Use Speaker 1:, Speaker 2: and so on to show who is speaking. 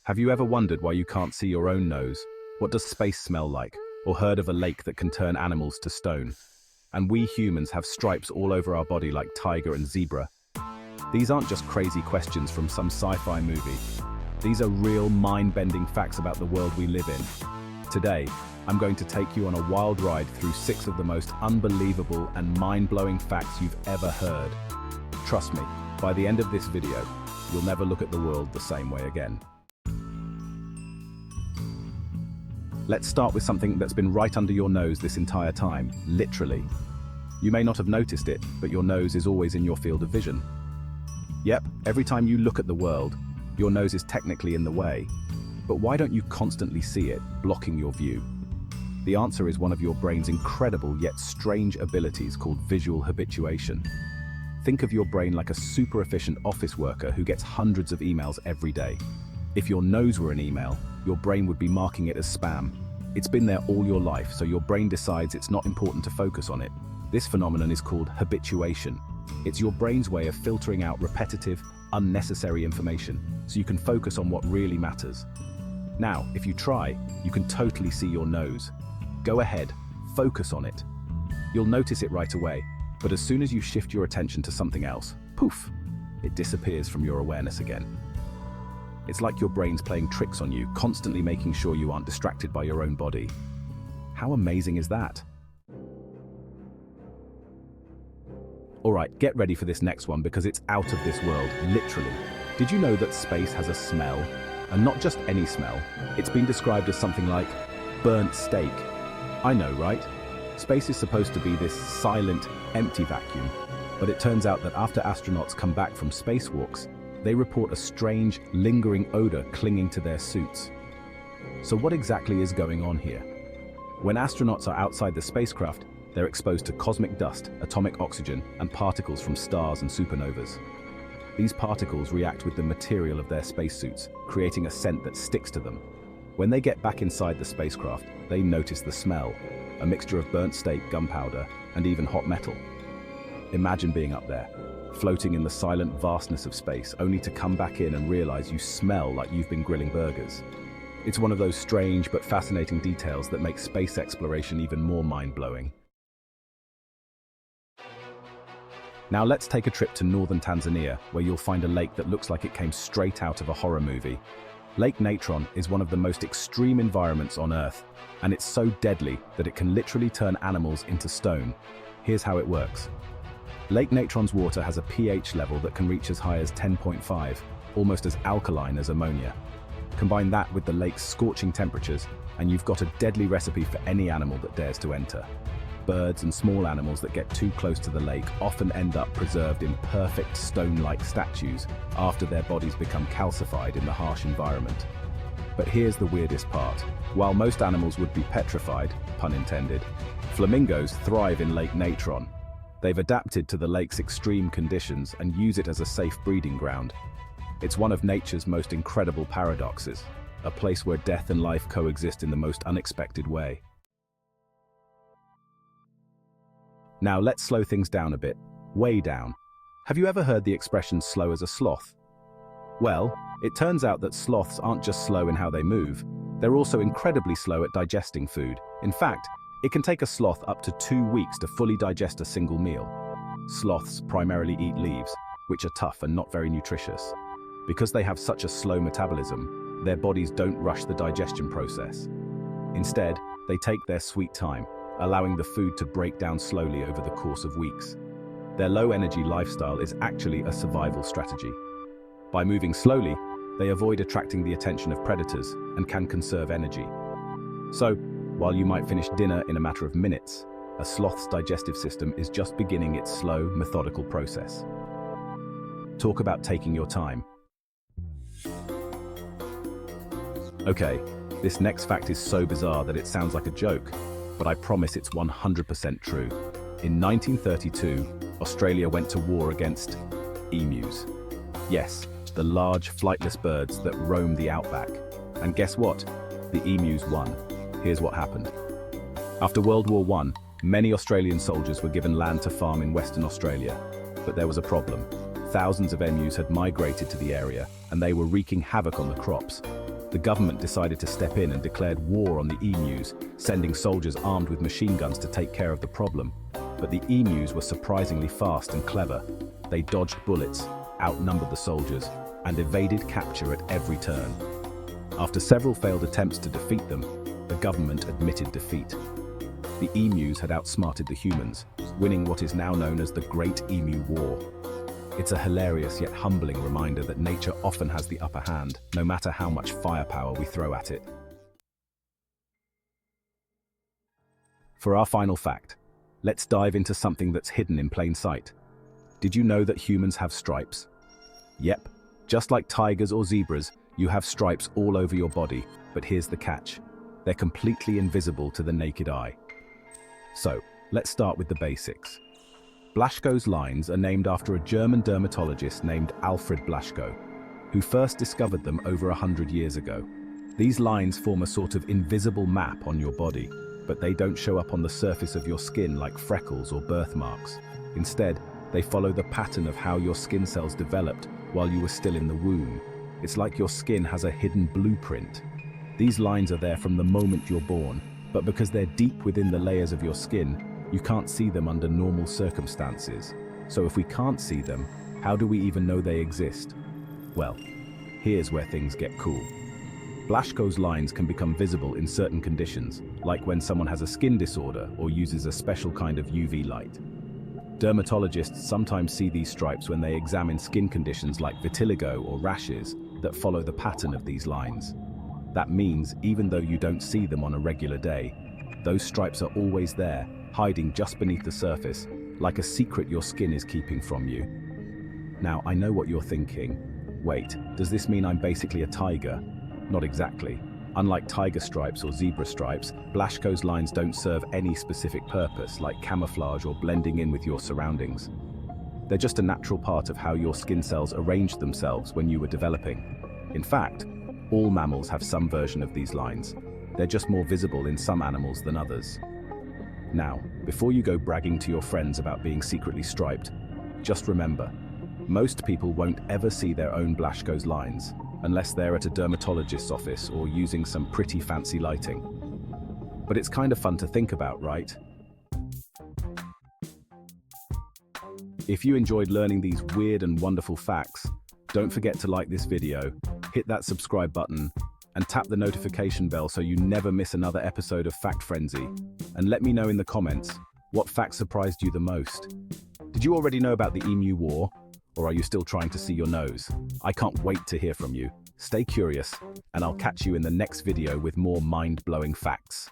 Speaker 1: Have you ever wondered why you can't see your own nose? What does space smell like? Or heard of a lake that can turn animals to stone? And we humans have stripes all over our body like tiger and zebra. These aren't just crazy questions from some sci-fi movie. These are real mind-bending facts about the world we live in. Today, I'm going to take you on a wild ride through 6 of the most unbelievable and mind-blowing facts you've ever heard. Trust me, by the end of this video, you'll never look at the world the same way again. Let's start with something that's been right under your nose this entire time, literally. You may not have noticed it, but your nose is always in your field of vision. Yep, every time you look at the world, your nose is technically in the way. But why don't you constantly see it, blocking your view? The answer is one of your brain's incredible yet strange abilities called visual habituation. Think of your brain like a super efficient office worker who gets hundreds of emails every day. If your nose were an email, your brain would be marking it as spam. It's been there all your life, so your brain decides it's not important to focus on it. This phenomenon is called habituation. It's your brain's way of filtering out repetitive, unnecessary information, so you can focus on what really matters. Now, if you try, you can totally see your nose. Go ahead, focus on it. You'll notice it right away, but as soon as you shift your attention to something else, poof, it disappears from your awareness again. It's like your brain's playing tricks on you, constantly making sure you aren't distracted by your own body. How amazing is that? Alright, get ready for this next one because it's out of this world, literally. Did you know that space has a smell? And not just any smell. It's been described as something like burnt steak. I know, right? Space is supposed to be this silent, empty vacuum. But it turns out that after astronauts come back from spacewalks, they report a strange, lingering odor clinging to their suits. So what exactly is going on here? When astronauts are outside the spacecraft, they're exposed to cosmic dust, atomic oxygen, and particles from stars and supernovas. These particles react with the material of their spacesuits, creating a scent that sticks to them. When they get back inside the spacecraft, they notice the smell, a mixture of burnt steak, gunpowder, and even hot metal. Imagine being up there, floating in the silent vastness of space, only to come back in and realize you smell like you've been grilling burgers. It's one of those strange but fascinating details that make space exploration even more mind-blowing. Now let's take a trip to northern Tanzania, where you'll find a lake that looks like it came straight out of a horror movie. Lake Natron is one of the most extreme environments on Earth, and it's so deadly that it can literally turn animals into stone. Here's how it works. Lake Natron's water has a pH level that can reach as high as 10.5, almost as alkaline as ammonia. Combine that with the lake's scorching temperatures, and you've got a deadly recipe for any animal that dares to enter. Birds and small animals that get too close to the lake often end up preserved in perfect stone-like statues after their bodies become calcified in the harsh environment. But here's the weirdest part. While most animals would be petrified, pun intended, flamingos thrive in Lake Natron. They've adapted to the lake's extreme conditions and use it as a safe breeding ground. It's one of nature's most incredible paradoxes, a place where death and life coexist in the most unexpected way. Now let's slow things down a bit, way down. Have you ever heard the expression slow as a sloth? Well, it turns out that sloths aren't just slow in how they move, they're also incredibly slow at digesting food. In fact, it can take a sloth up to 2 weeks to fully digest a single meal. Sloths primarily eat leaves, which are tough and not very nutritious. Because they have such a slow metabolism, their bodies don't rush the digestion process. Instead, they take their sweet time, allowing the food to break down slowly over the course of weeks. Their low-energy lifestyle is actually a survival strategy. By moving slowly, they avoid attracting the attention of predators and can conserve energy. So, while you might finish dinner in a matter of minutes, a sloth's digestive system is just beginning its slow, methodical process. Talk about taking your time. Okay, this next fact is so bizarre that it sounds like a joke, but I promise it's 100% true. In 1932, Australia went to war against emus. Yes, the large, flightless birds that roam the outback. And guess what? The emus won. Here's what happened. After World War I, many Australian soldiers were given land to farm in Western Australia. But there was a problem. Thousands of emus had migrated to the area, and they were wreaking havoc on the crops. The government decided to step in and declared war on the emus, sending soldiers armed with machine guns to take care of the problem. But the emus were surprisingly fast and clever. They dodged bullets, outnumbered the soldiers, and evaded capture at every turn. After several failed attempts to defeat them, the government admitted defeat. The emus had outsmarted the humans, winning what is now known as the Great Emu War. It's a hilarious yet humbling reminder that nature often has the upper hand, no matter how much firepower we throw at it. For our final fact, let's dive into something that's hidden in plain sight. Did you know that humans have stripes? Yep, just like tigers or zebras, you have stripes all over your body, but here's the catch. They're completely invisible to the naked eye. So, let's start with the basics. Blaschko's lines are named after a German dermatologist named Alfred Blaschko, who first discovered them over 100 years ago. These lines form a sort of invisible map on your body, but they don't show up on the surface of your skin like freckles or birthmarks. Instead, they follow the pattern of how your skin cells developed while you were still in the womb. It's like your skin has a hidden blueprint. These lines are there from the moment you're born, but because they're deep within the layers of your skin, you can't see them under normal circumstances. So if we can't see them, how do we even know they exist? Well, here's where things get cool. Blaschko's lines can become visible in certain conditions, like when someone has a skin disorder or uses a special kind of UV light. Dermatologists sometimes see these stripes when they examine skin conditions like vitiligo or rashes that follow the pattern of these lines. That means even though you don't see them on a regular day, those stripes are always there, hiding just beneath the surface, like a secret your skin is keeping from you. Now, I know what you're thinking. Wait, does this mean I'm basically a tiger? Not exactly. Unlike tiger stripes or zebra stripes, Blaschko's lines don't serve any specific purpose, like camouflage or blending in with your surroundings. They're just a natural part of how your skin cells arranged themselves when you were developing. In fact, all mammals have some version of these lines. They're just more visible in some animals than others. Now, before you go bragging to your friends about being secretly striped, just remember, most people won't ever see their own Blaschko's lines, unless they're at a dermatologist's office or using some pretty fancy lighting. But it's kind of fun to think about, right? If you enjoyed learning these weird and wonderful facts, don't forget to like this video, hit that subscribe button, and tap the notification bell so you never miss another episode of Fact Frenzy. And let me know in the comments, what fact surprised you the most? Did you already know about the Emu War? Or are you still trying to see your nose? I can't wait to hear from you. Stay curious, and I'll catch you in the next video with more mind-blowing facts.